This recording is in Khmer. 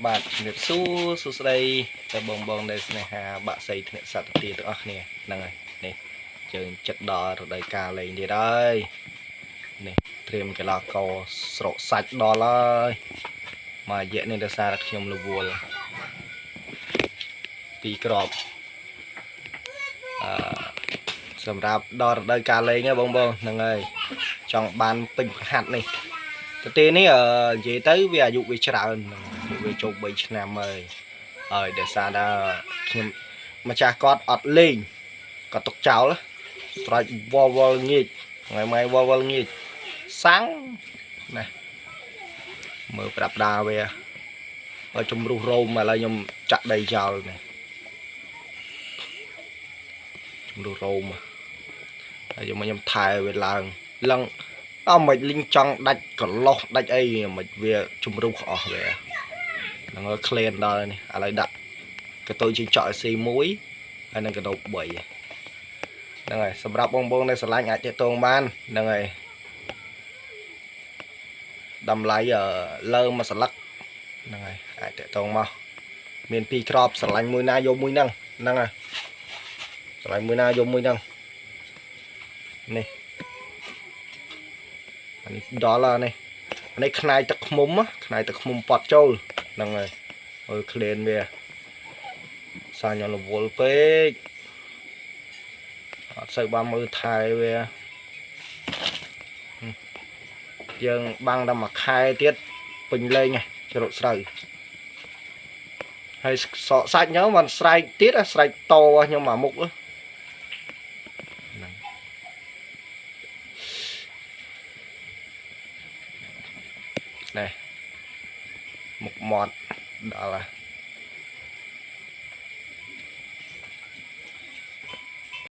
បាទជំរាបសួរសួស្តីតែបងដែលស្នេហាបាក់សីធ្នាក់សត្វទាទាំងអស់គ្នាហ្នឹងហើយនេះជើងចិត្តដល់រដូវកាលលេងទៀតហើយនេះត្រៀមកីឡាករស្រកសាច់ដល់ហើយមករយៈនេះដោយសារតែខ្ញុំរវល់ពីក្របសម្រាប់ដល់រដូវកាលលេងហ្នឹងបងហ្នឹងហើយចង់បានពេញហាត់នេះប្រទេសនេះនិយាយទៅវាអាយុវាច្រើនវាចូល3ឆ្នាំហើយដោយសារតែខ្ញុំម្ចាស់គាត់អត់លេងគាត់ទុកចោលស្រេចវល់ងាកថ្ងៃវល់ងាកសាំងណាមើលប្រាប់ដាវាឲ្យជំរុះរោមឥឡូវខ្ញុំចាក់ដីចោលនេះជំរុះរោមហើយខ្ញុំថែវាឡើងអត់មិនលីងចង់ដាច់កន្លោះដាច់អីមិនវាជំរុះអស់វាហ្នឹងហើយក្លែនដល់នេះឥឡូវដាក់កតុយជិះចောက်ឲ្យ C1 ហើយនឹងកដោប3ហ្នឹងហើយសម្រាប់បងដែលស្រឡាញ់អាចទាក់ទងបានហ្នឹងហើយតម្លៃលើមួយស្លឹកហ្នឹងហើយអាចទាក់ទងមកមាន2ក្របស្រឡាញ់មួយណាយកមួយហ្នឹងហើយស្រឡាញ់មួយណាយកមួយហ្នឹងនេះនេះដល់នេះនេះខ្នាយទឹកឃ្មុំប៉ត់ចូលហ្នឹងហើយមើលក្លែនវាសាញរវល់ពេកអត់សូវបានមើលថែវាយើងបាំងដល់មួយខែទៀតពេញលេងច្រកស្រូវហើយសក់សាច់ខ្ញុំបានស្រែកទៀតស្រែកតខ្ញុំមកមុខនេះមុខមាត់ដល់